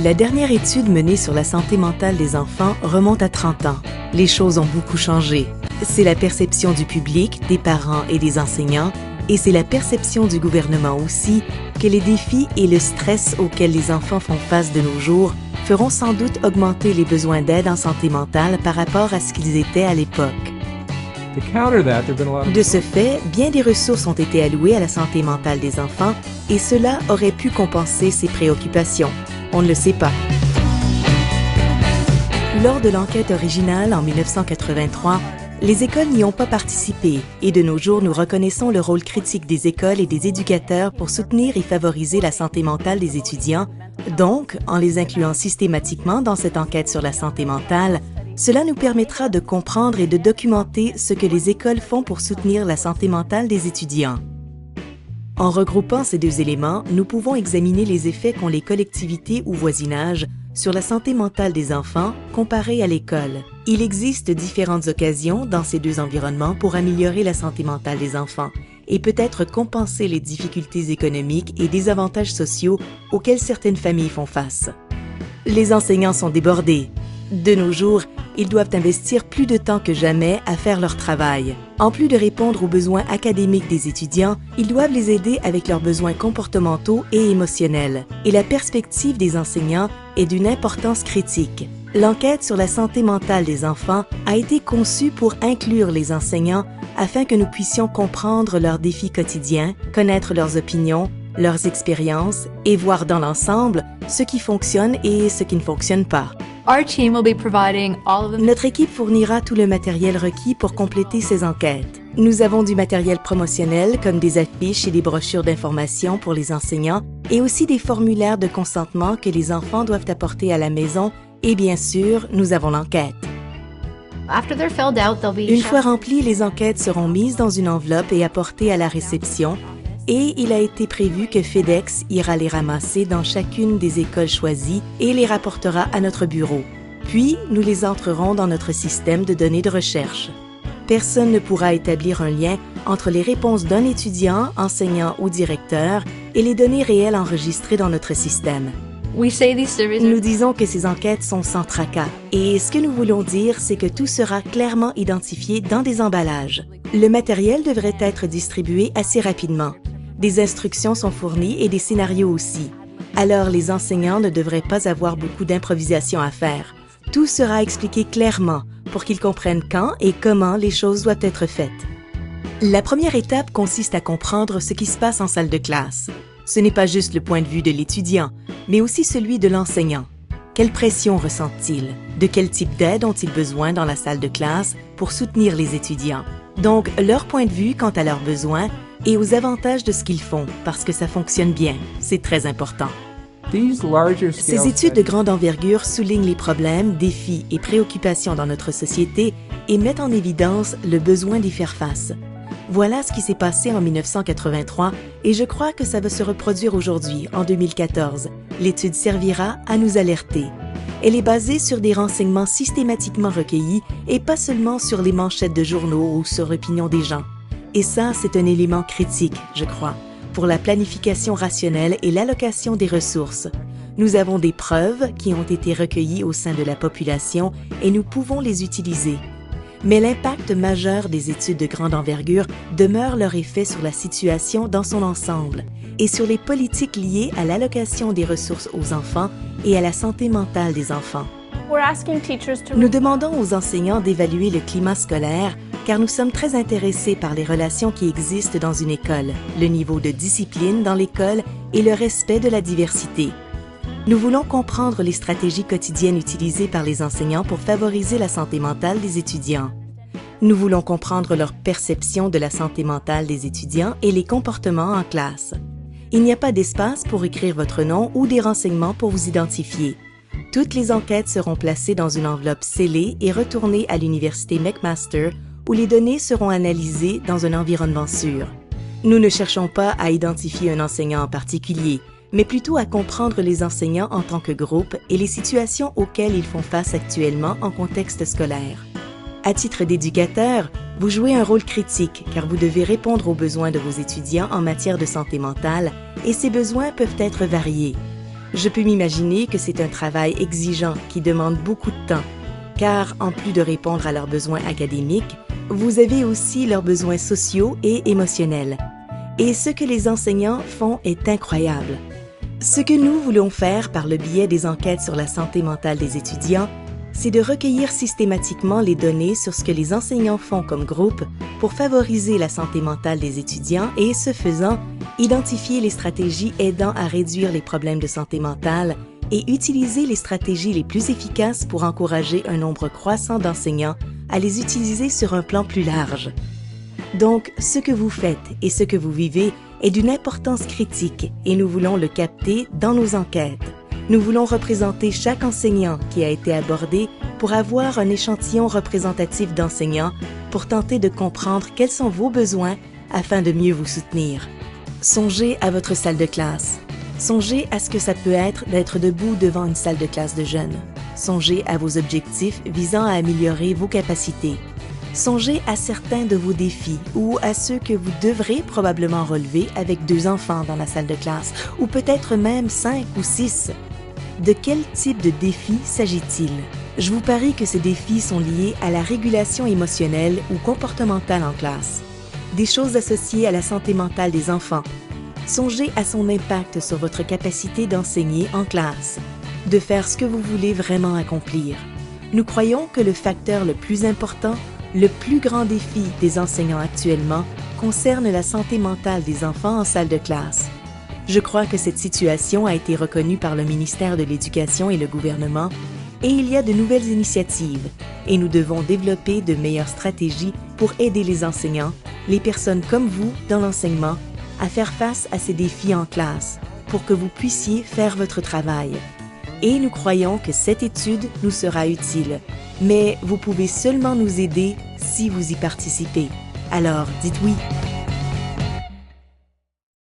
La dernière étude menée sur la santé mentale des enfants remonte à 30 ans. Les choses ont beaucoup changé. C'est la perception du public, des parents et des enseignants, et c'est la perception du gouvernement aussi, que les défis et le stress auxquels les enfants font face de nos jours feront sans doute augmenter les besoins d'aide en santé mentale par rapport à ce qu'ils étaient à l'époque. De ce fait, bien des ressources ont été allouées à la santé mentale des enfants et cela aurait pu compenser ces préoccupations. On ne le sait pas. Lors de l'enquête originale en 1983, les écoles n'y ont pas participé et de nos jours, nous reconnaissons le rôle critique des écoles et des éducateurs pour soutenir et favoriser la santé mentale des étudiants. Donc, en les incluant systématiquement dans cette enquête sur la santé mentale, cela nous permettra de comprendre et de documenter ce que les écoles font pour soutenir la santé mentale des étudiants. En regroupant ces deux éléments, nous pouvons examiner les effets qu'ont les collectivités ou voisinages sur la santé mentale des enfants comparée à l'école. Il existe différentes occasions dans ces deux environnements pour améliorer la santé mentale des enfants et peut-être compenser les difficultés économiques et désavantages sociaux auxquels certaines familles font face. Les enseignants sont débordés. De nos jours, ils doivent investir plus de temps que jamais à faire leur travail. En plus de répondre aux besoins académiques des étudiants, ils doivent les aider avec leurs besoins comportementaux et émotionnels. Et la perspective des enseignants est d'une importance critique. L'enquête sur la santé mentale des enfants a été conçue pour inclure les enseignants afin que nous puissions comprendre leurs défis quotidiens, connaître leurs opinions, leurs expériences et voir dans l'ensemble ce qui fonctionne et ce qui ne fonctionne pas. Notre équipe fournira tout le matériel requis pour compléter ces enquêtes. Nous avons du matériel promotionnel comme des affiches et des brochures d'information pour les enseignants et aussi des formulaires de consentement que les enfants doivent apporter à la maison et bien sûr, nous avons l'enquête. Une fois remplies, les enquêtes seront mises dans une enveloppe et apportées à la réception et il a été prévu que FedEx ira les ramasser dans chacune des écoles choisies et les rapportera à notre bureau. Puis, nous les entrerons dans notre système de données de recherche. Personne ne pourra établir un lien entre les réponses d'un étudiant, enseignant ou directeur et les données réelles enregistrées dans notre système. Nous disons que ces enquêtes sont sans tracas et ce que nous voulons dire, c'est que tout sera clairement identifié dans des emballages. Le matériel devrait être distribué assez rapidement. Des instructions sont fournies et des scénarios aussi. Alors, les enseignants ne devraient pas avoir beaucoup d'improvisation à faire. Tout sera expliqué clairement pour qu'ils comprennent quand et comment les choses doivent être faites. La première étape consiste à comprendre ce qui se passe en salle de classe. Ce n'est pas juste le point de vue de l'étudiant, mais aussi celui de l'enseignant. Quelle pression ressent-il? De quel type d'aide ont-ils besoin dans la salle de classe pour soutenir les étudiants? Donc, leur point de vue quant à leurs besoins et aux avantages de ce qu'ils font, parce que ça fonctionne bien. C'est très important. Ces études de grande envergure soulignent les problèmes, défis et préoccupations dans notre société et mettent en évidence le besoin d'y faire face. Voilà ce qui s'est passé en 1983 et je crois que ça va se reproduire aujourd'hui, en 2014. L'étude servira à nous alerter. Elle est basée sur des renseignements systématiquement recueillis et pas seulement sur les manchettes de journaux ou sur l'opinion des gens. Et ça, c'est un élément critique, je crois, pour la planification rationnelle et l'allocation des ressources. Nous avons des preuves qui ont été recueillies au sein de la population et nous pouvons les utiliser. Mais l'impact majeur des études de grande envergure demeure leur effet sur la situation dans son ensemble et sur les politiques liées à l'allocation des ressources aux enfants et à la santé mentale des enfants. Nous demandons aux enseignants d'évaluer le climat scolaire car nous sommes très intéressés par les relations qui existent dans une école, le niveau de discipline dans l'école et le respect de la diversité. Nous voulons comprendre les stratégies quotidiennes utilisées par les enseignants pour favoriser la santé mentale des étudiants. Nous voulons comprendre leur perception de la santé mentale des étudiants et les comportements en classe. Il n'y a pas d'espace pour écrire votre nom ou des renseignements pour vous identifier. Toutes les enquêtes seront placées dans une enveloppe scellée et retournées à l'université McMaster où les données seront analysées dans un environnement sûr. Nous ne cherchons pas à identifier un enseignant en particulier, mais plutôt à comprendre les enseignants en tant que groupe et les situations auxquelles ils font face actuellement en contexte scolaire. À titre d'éducateur, vous jouez un rôle critique car vous devez répondre aux besoins de vos étudiants en matière de santé mentale et ces besoins peuvent être variés. Je peux m'imaginer que c'est un travail exigeant qui demande beaucoup de temps, car en plus de répondre à leurs besoins académiques, vous avez aussi leurs besoins sociaux et émotionnels. Et ce que les enseignants font est incroyable. Ce que nous voulons faire par le biais des enquêtes sur la santé mentale des étudiants, c'est de recueillir systématiquement les données sur ce que les enseignants font comme groupe pour favoriser la santé mentale des étudiants et, ce faisant, identifier les stratégies aidant à réduire les problèmes de santé mentale et utiliser les stratégies les plus efficaces pour encourager un nombre croissant d'enseignants à les utiliser sur un plan plus large. Donc, ce que vous faites et ce que vous vivez est d'une importance critique et nous voulons le capter dans nos enquêtes. Nous voulons représenter chaque enseignant qui a été abordé pour avoir un échantillon représentatif d'enseignants pour tenter de comprendre quels sont vos besoins afin de mieux vous soutenir. Songez à votre salle de classe. Songez à ce que ça peut être d'être debout devant une salle de classe de jeunes. Songez à vos objectifs visant à améliorer vos capacités. Songez à certains de vos défis ou à ceux que vous devrez probablement relever avec 2 enfants dans la salle de classe ou peut-être même 5 ou 6. De quel type de défis s'agit-il? Je vous parie que ces défis sont liés à la régulation émotionnelle ou comportementale en classe, des choses associées à la santé mentale des enfants. Songez à son impact sur votre capacité d'enseigner en classe, de faire ce que vous voulez vraiment accomplir. Nous croyons que le facteur le plus important, le plus grand défi des enseignants actuellement, concerne la santé mentale des enfants en salle de classe. Je crois que cette situation a été reconnue par le ministère de l'Éducation et le gouvernement, et il y a de nouvelles initiatives, et nous devons développer de meilleures stratégies pour aider les enseignants, les personnes comme vous dans l'enseignement, à faire face à ces défis en classe, pour que vous puissiez faire votre travail. Et nous croyons que cette étude nous sera utile, mais vous pouvez seulement nous aider si vous y participez. Alors, dites oui.